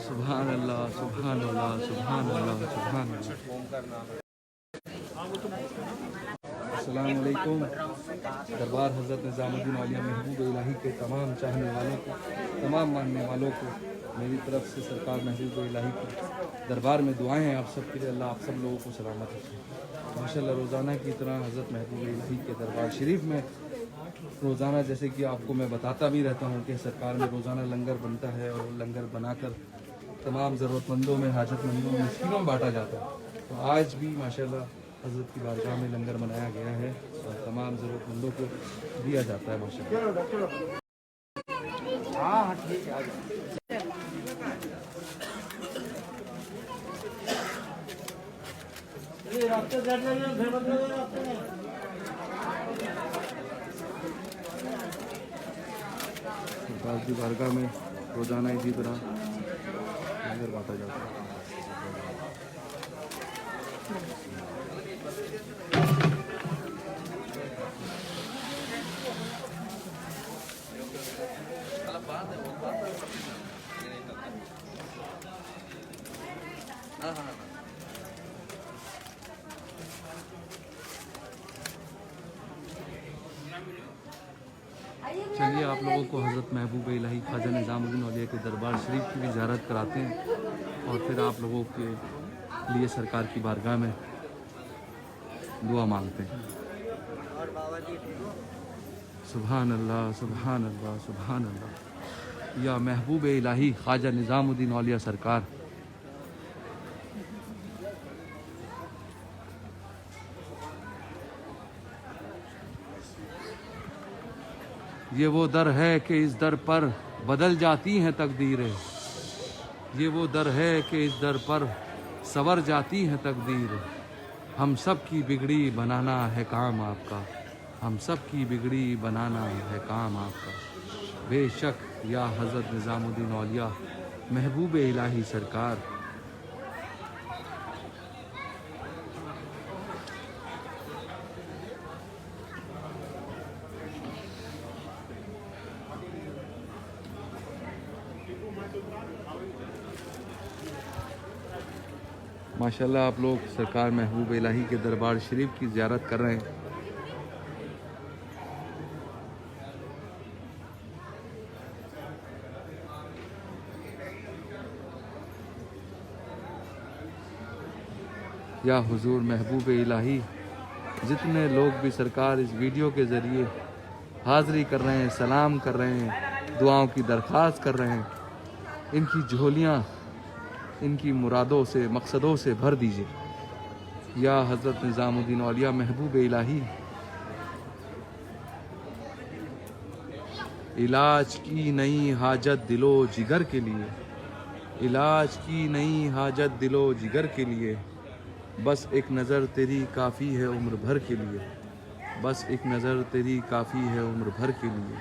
سبحان اللہ سبحان اللہ سبحان اللہ سبحان اللہ۔ السلام علیکم۔ دربار حضرت نظام الدین اولیاء محبوب الہی کے تمام چاہنے والوں کو، تمام ماننے والوں کو میری طرف سے سرکار محبوب الہی کے دربار میں دعائیں ہیں آپ سب کے لیے۔ اللہ آپ سب لوگوں کو سلامت رکھے۔ ماشاءاللہ روزانہ کی طرح حضرت محبوب الہی کے دربار شریف میں روزانہ جیسے کہ آپ کو میں بتاتا بھی رہتا ہوں کہ سرکار میں روزانہ لنگر بنتا ہے، اور لنگر بنا کر تمام ضرورت مندوں میں، حاجت مندوں میں، مسکینوں میں بانٹا جاتا ہے۔ تو آج بھی ماشاءاللہ حضرت کی بارگاہ میں لنگر بنایا گیا ہے اور تمام ضرورت مندوں کو دیا جاتا ہے ماشاءاللہ۔ ہاں ٹھیک ہے۔ سرکار کی بارگاہ میں روزانہ اسی طرح لنگر بانٹا جاتا ہے۔ چلیے آپ لوگوں کو حضرت محبوب الہی خواجہ نظام الدین اولیاء کے دربار شریف کی بھی زیارت کراتے ہیں، اور پھر آپ لوگوں کے لیے سرکار کی بارگاہ میں دعا مانگتے ہیں۔ سبحان اللہ سبحان اللہ سبحان اللہ۔ یا محبوب الہی خواجہ نظام الدین اولیاء سرکار، یہ وہ در ہے کہ اس در پر بدل جاتی ہیں تقدیریں، یہ وہ در ہے کہ اس در پر سنور جاتی ہیں تقدیریں۔ ہم سب کی بگڑی بنانا ہے کام آپ کا، ہم سب کی بگڑی بنانا ہے کام آپ کا۔ بے شک یا حضرت نظام الدین اولیاء محبوب الہی سرکار، ماشاءاللہ آپ لوگ سرکار محبوب الہی کے دربار شریف کی زیارت کر رہے ہیں۔ یا حضور محبوب الہی، جتنے لوگ بھی سرکار اس ویڈیو کے ذریعے حاضری کر رہے ہیں، سلام کر رہے ہیں، دعاؤں کی درخواست کر رہے ہیں، ان کی جھولیاں ان کی مرادوں سے، مقصدوں سے بھر دیجیے۔ یا حضرت نظام الدین اولیاء محبوب الہی، علاج کی نئی حاجت دل و جگر کے لیے، علاج کی نئی حاجت دل و جگر کے لیے، بس ایک نظر تیری کافی ہے عمر بھر کے لیے، بس ایک نظر تیری کافی ہے عمر بھر کے لیے،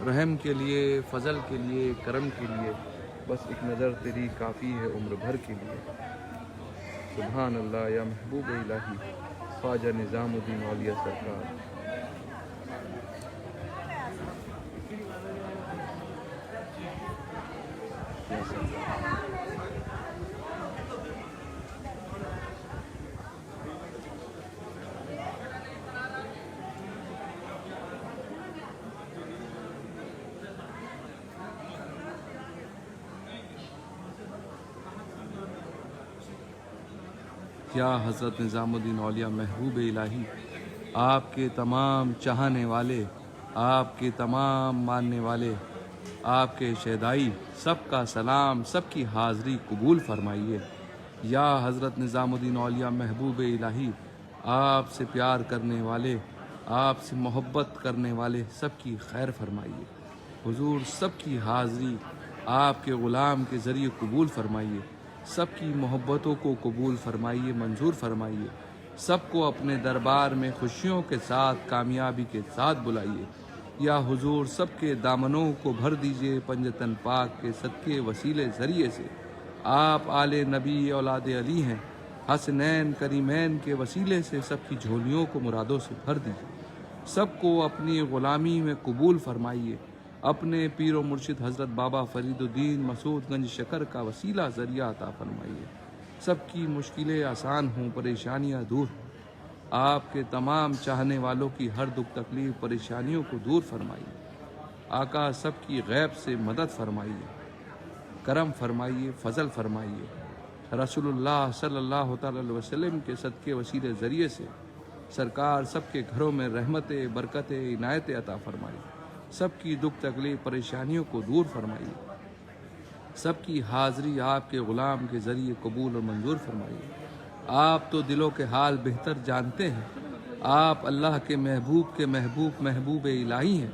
رحم کے لیے، فضل کے لیے، کرم کے لیے، بس ایک نظر تیری کافی ہے عمر بھر کے لیے۔ سبحان اللہ یا محبوب الہی خواجہ نظام الدین اولیاء سرکار۔ یا حضرت نظام الدین اولیاء محبوب الہی، آپ کے تمام چاہنے والے، آپ کے تمام ماننے والے، آپ کے شیدائی سب کا سلام، سب کی حاضری قبول فرمائیے۔ یا حضرت نظام الدین اولیاء محبوب الہی، آپ سے پیار کرنے والے، آپ سے محبت کرنے والے سب کی خیر فرمائیے۔ حضور سب کی حاضری آپ کے غلام کے ذریعے قبول فرمائیے، سب کی محبتوں کو قبول فرمائیے، منظور فرمائیے، سب کو اپنے دربار میں خوشیوں کے ساتھ، کامیابی کے ساتھ بلائیے۔ یا حضور سب کے دامنوں کو بھر دیجئے پنجتن پاک کے صدقے وسیلے ذریعے سے۔ آپ آل نبی اولاد علی ہیں، حسنین کریمین کے وسیلے سے سب کی جھولیوں کو مرادوں سے بھر دیجئے، سب کو اپنی غلامی میں قبول فرمائیے۔ اپنے پیر و مرشد حضرت بابا فرید الدین مسعود گنج شکر کا وسیلہ ذریعہ عطا فرمائیے۔ سب کی مشکلیں آسان ہوں، پریشانیاں دور ہوں۔ آپ کے تمام چاہنے والوں کی ہر دکھ تکلیف پریشانیوں کو دور فرمائیے۔ آقا سب کی غیب سے مدد فرمائیے، کرم فرمائیے، فضل فرمائیے۔ رسول اللہ صلی اللہ تعالی علیہ وسلم کے صدقے وسیلے ذریعے سے سرکار سب کے گھروں میں رحمت، برکت، عنایت عطا فرمائیے۔ سب کی دکھ تکلیف پریشانیوں کو دور فرمائیے۔ سب کی حاضری آپ کے غلام کے ذریعے قبول اور منظور فرمائیے۔ آپ تو دلوں کے حال بہتر جانتے ہیں۔ آپ اللہ کے محبوب محبوب الہی ہیں۔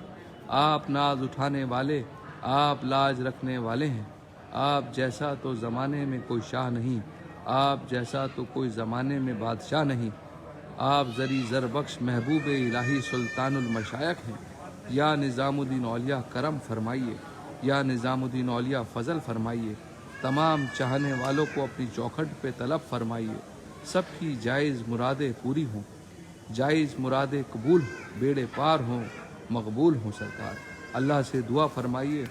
آپ ناز اٹھانے والے، آپ لاج رکھنے والے ہیں۔ آپ جیسا تو زمانے میں کوئی شاہ نہیں، آپ جیسا تو کوئی زمانے میں بادشاہ نہیں۔ آپ زری زر بخش محبوب الہی سلطان المشائخ ہیں۔ یا نظام الدین اولیاء کرم فرمائیے، یا نظام الدین اولیاء فضل فرمائیے۔ تمام چاہنے والوں کو اپنی چوکھٹ پہ طلب فرمائیے۔ سب کی جائز مرادیں پوری ہوں، جائز مرادیں قبول ہوں، بیڑے پار ہوں، مقبول ہوں۔ سرکار اللہ سے دعا فرمائیے،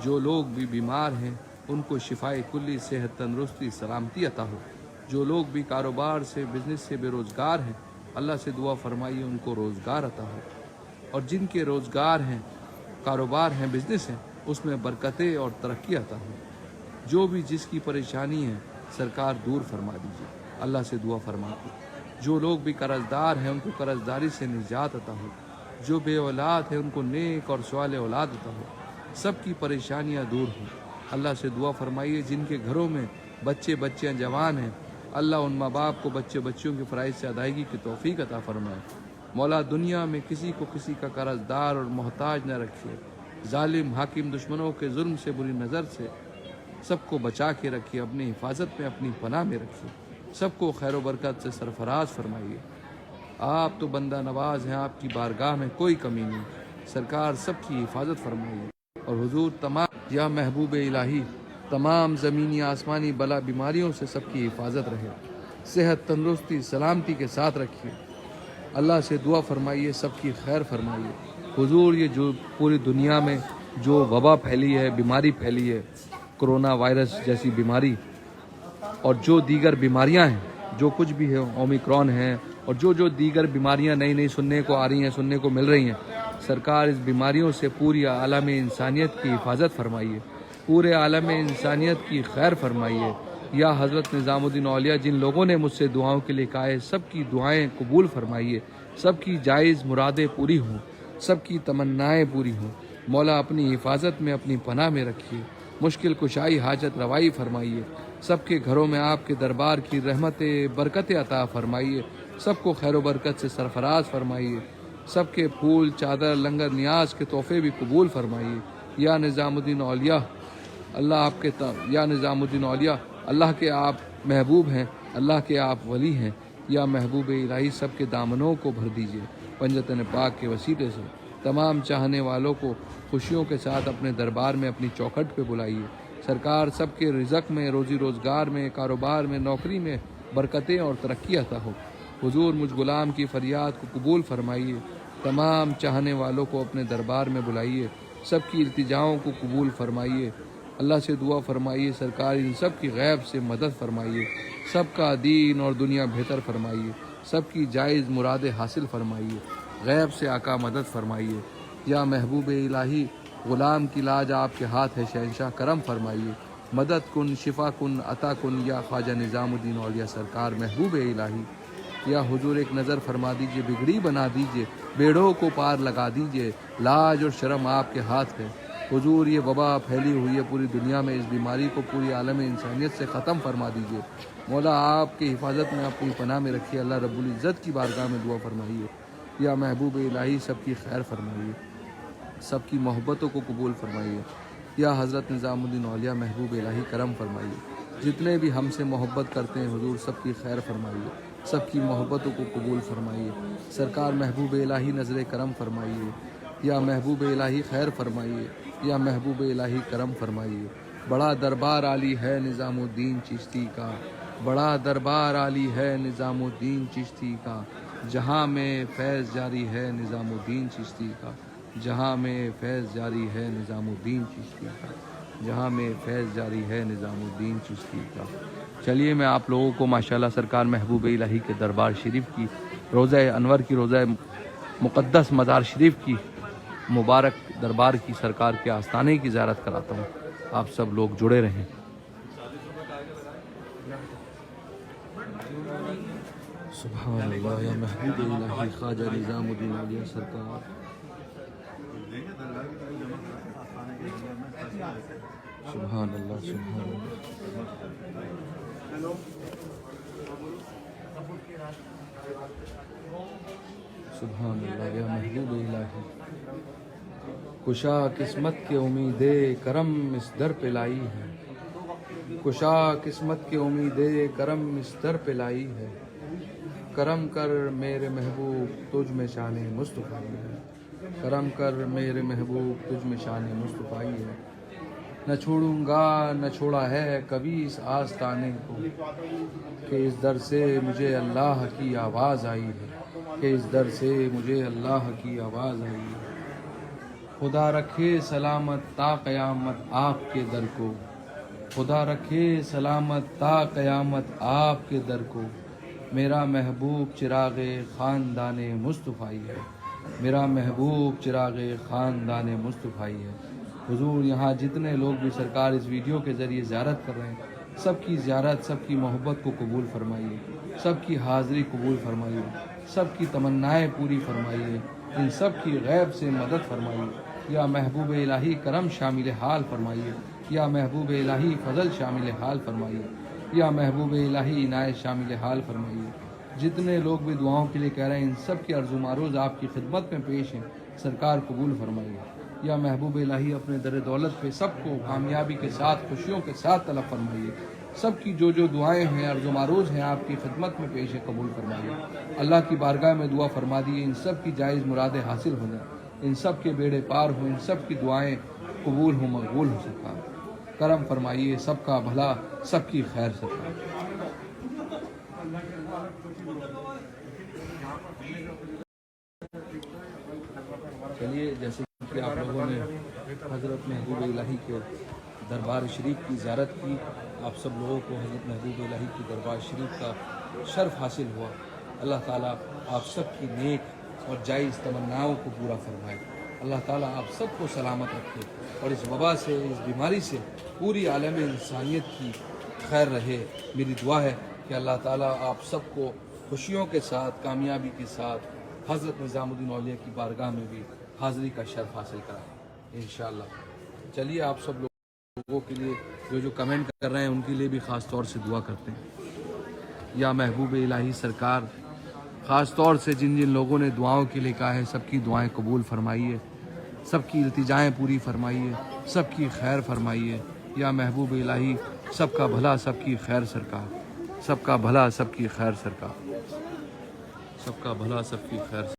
جو لوگ بھی بیمار ہیں ان کو شفائے کلی، صحت، تندرستی، سلامتی عطا ہو۔ جو لوگ بھی کاروبار سے، بزنس سے بے روزگار ہیں، اللہ سے دعا فرمائیے ان کو روزگار عطا ہو۔ اور جن کے روزگار ہیں، کاروبار ہیں، بزنس ہیں، اس میں برکتیں اور ترقی عطا ہو۔ جو بھی جس کی پریشانی ہے سرکار دور فرما دیجیے، اللہ سے دعا فرماتے۔ جو لوگ بھی قرض دار ہیں ان کو قرض داری سے نجات عطا ہو۔ جو بے اولاد ہیں ان کو نیک اور سوال اولاد عطا ہو۔ سب کی پریشانیاں دور ہوں، اللہ سے دعا فرمائیے۔ جن کے گھروں میں بچے بچیاں جوان ہیں، اللہ ان ماں باپ کو بچے بچیوں کے فرائض سے ادائیگی کی توفیق عطا فرمائے۔ مولا دنیا میں کسی کو کسی کا قرض دار اور محتاج نہ رکھیے۔ ظالم حاکم دشمنوں کے ظلم سے، بری نظر سے سب کو بچا کے رکھیے، اپنی حفاظت میں، اپنی پناہ میں رکھیے۔ سب کو خیر و برکت سے سرفراز فرمائیے۔ آپ تو بندہ نواز ہیں، آپ کی بارگاہ میں کوئی کمی نہیں۔ سرکار سب کی حفاظت فرمائیے۔ اور حضور تمام یا محبوب الہی تمام زمینی آسمانی بلا بیماریوں سے سب کی حفاظت رہے، صحت، تندرستی، سلامتی کے ساتھ رکھیے۔ اللہ سے دعا فرمائیے، سب کی خیر فرمائیے۔ حضور یہ جو پوری دنیا میں جو وبا پھیلی ہے، بیماری پھیلی ہے، کرونا وائرس جیسی بیماری اور جو دیگر بیماریاں ہیں، جو کچھ بھی ہے، اومیکرون ہے اور جو دیگر بیماریاں نئی سننے کو آ رہی ہیں، سننے کو مل رہی ہیں، سرکار اس بیماریوں سے پوری عالم انسانیت کی حفاظت فرمائیے، پورے عالم انسانیت کی خیر فرمائیے۔ یا حضرت نظام الدین اولیاء جن لوگوں نے مجھ سے دعاؤں کے لیے کہا ہے، سب کی دعائیں قبول فرمائیے، سب کی جائز مرادیں پوری ہوں، سب کی تمنائیں پوری ہوں۔ مولا اپنی حفاظت میں، اپنی پناہ میں رکھیے، مشکل کشائی، حاجت روائی فرمائیے۔ سب کے گھروں میں آپ کے دربار کی رحمت، برکت عطا فرمائیے، سب کو خیر و برکت سے سرفراز فرمائیے۔ سب کے پھول، چادر، لنگر، نیاز کے تحفے بھی قبول فرمائیے۔ یا نظام الدین اولیاء یا نظام الدین اولیاء اللہ کے آپ محبوب ہیں، اللہ کے آپ ولی ہیں۔ یا محبوب الہی سب کے دامنوں کو بھر دیجیے پنجتن پاک کے وسیلے سے۔ تمام چاہنے والوں کو خوشیوں کے ساتھ اپنے دربار میں، اپنی چوکھٹ پہ بلائیے۔ سرکار سب کے رزق میں، روزی روزگار میں، کاروبار میں، نوکری میں برکتیں اور ترقی عطا ہو۔ حضور مجھ غلام کی فریاد کو قبول فرمائیے۔ تمام چاہنے والوں کو اپنے دربار میں بلائیے، سب کی التجاؤں کو قبول فرمائیے۔ اللہ سے دعا فرمائیے، سرکار ان سب کی غیب سے مدد فرمائیے، سب کا دین اور دنیا بہتر فرمائیے، سب کی جائز مرادیں حاصل فرمائیے، غیب سے آقا مدد فرمائیے۔ یا محبوب الہی غلام کی لاج آپ کے ہاتھ ہے، شہنشاہ کرم فرمائیے، مدد کن، شفا کن، عطا کن۔ یا خواجہ نظام الدین اولیاء سرکار محبوب الہی، یا حضور ایک نظر فرما دیجئے، بگڑی بنا دیجئے، بیڑوں کو پار لگا دیجئے، لاج اور شرم آپ کے ہاتھ ہے۔ حضور یہ وبا پھیلی ہوئی ہے پوری دنیا میں، اس بیماری کو پوری عالم انسانیت سے ختم فرما دیجئے۔ مولا آپ کی حفاظت میں، اپنی پناہ میں رکھیے۔ اللہ رب العزت کی بارگاہ میں دعا فرمائیے۔ یا محبوب الہی سب کی خیر فرمائیے، سب کی محبتوں کو قبول فرمائیے۔ یا حضرت نظام الدین اولیاء محبوب الہی کرم فرمائیے۔ جتنے بھی ہم سے محبت کرتے ہیں حضور سب کی خیر فرمائیے، سب کی محبتوں کو قبول فرمائیے۔ سرکار محبوب الہی نظر کرم فرمائیے۔ یا محبوب الہی خیر فرمائیے، یا محبوب الہی کرم فرمائیے۔ بڑا دربار عالی ہے نظام الدین چشتی کا، بڑا دربار عالی ہے نظام الدین چشتی کا، جہاں میں فیض جاری ہے نظام الدین چشتی کا۔ جہاں میں فیض جاری ہے نظام الدین چشتی کا، جہاں میں فیض جاری ہے نظام الدین چشتی کا۔ چلیے میں آپ لوگوں کو ماشاءاللہ سرکار محبوب الہی کے دربار شریف کی، روضہ انور کی، روضہ مقدس مزار شریف کی مبارک دربار کی، سرکار کے آستانے کی زیارت کراتا ہوں۔ آپ سب لوگ جڑے رہیں۔ سبحان اللہ یا محبوب الہی خواجہ نظام الدین اولیاء سرکار، سبحان اللہ سبحان اللہ۔ سبحان اللہ یا محبوب الہی، کشا قسمت کے امید کرم اس در پہ لائی ہے، کشا قسمت کے امید کرم اس در پہ لائی ہے، کرم کر میرے محبوب تجھ میں شان مصطفی ہے، کرم کر میرے محبوب تجھ میں شان مصطفی ہے۔ نہ چھوڑوں گا نہ چھوڑا ہے کبھی اس آستانے کو، کہ اس در سے مجھے اللہ کی آواز آئی ہے، کہ اس در سے مجھے اللہ کی آواز آئی ہے۔ خدا رکھے سلامت تا قیامت آپ کے در کو، خدا رکھے سلامت تا قیامت آپ کے در کو، میرا محبوب چراغ خاندان مصطفی ہے، میرا محبوب چراغ خاندان مصطفی ہے۔ حضور یہاں جتنے لوگ بھی سرکار اس ویڈیو کے ذریعے زیارت کر رہے ہیں، سب کی زیارت، سب کی محبت کو قبول فرمائیے، سب کی حاضری قبول فرمائیے، سب کی تمنائیں پوری فرمائیے، ان سب کی غیب سے مدد فرمائیے۔ یا محبوب الہی کرم شامل حال فرمائیے، یا محبوب الہی فضل شامل حال فرمائیے، یا محبوب الہی عنایت شامل حال فرمائیے۔ جتنے لوگ بھی دعاؤں کے لیے کہہ رہے ہیں، ان سب کی عرض و معروض آپ کی خدمت میں پیش ہیں، سرکار قبول فرمائیے۔ یا محبوب الہی اپنے در دولت پہ سب کو کامیابی کے ساتھ، خوشیوں کے ساتھ طلب فرمائیے۔ سب کی جو دعائیں ہیں، عرض و معروض ہیں، آپ کی خدمت میں پیش ہے، قبول فرمائیے۔ اللہ کی بارگاہ میں دعا فرما دیے، ان سب کی جائز مرادیں حاصل ہو جائیں، ان سب کے بیڑے پار ہوں، ان سب کی دعائیں قبول ہوں، مقبول ہو سکا۔ کرم فرمائیے، سب کا بھلا، سب کی خیر سرکار۔ چلیے جیسے کہ آپ لوگوں نے حضرت محبوب الہی کے دربار شریف کی زیارت کی، آپ سب لوگوں کو حضرت محبوب الہی کی دربار شریف کا شرف حاصل ہوا۔ اللہ تعالیٰ آپ سب کی نیک اور جائز تمناؤں کو پورا فرمائے۔ اللہ تعالیٰ آپ سب کو سلامت رکھے، اور اس وبا سے، اس بیماری سے پوری عالم انسانیت کی خیر رہے۔ میری دعا ہے کہ اللہ تعالیٰ آپ سب کو خوشیوں کے ساتھ، کامیابی کے ساتھ حضرت نظام الدین اولیاء کی بارگاہ میں بھی حاضری کا شرف حاصل کرائے انشاءاللہ۔ چلیے آپ سب لوگوں کے لیے جو کمنٹ کر رہے ہیں ان کے لیے بھی خاص طور سے دعا کرتے ہیں۔ یا محبوب الہی سرکار، خاص طور سے جن جن لوگوں نے دعاؤں کے لیے کہا ہے، سب کی دعائیں قبول فرمائیے، سب کی التجائیں پوری فرمائیے، سب کی خیر فرمائیے۔ یا محبوب الہی سب کا بھلا، سب کی خیر سرکار، سب کا بھلا، سب کی خیر سرکار، سب کا بھلا، سب کی خیر۔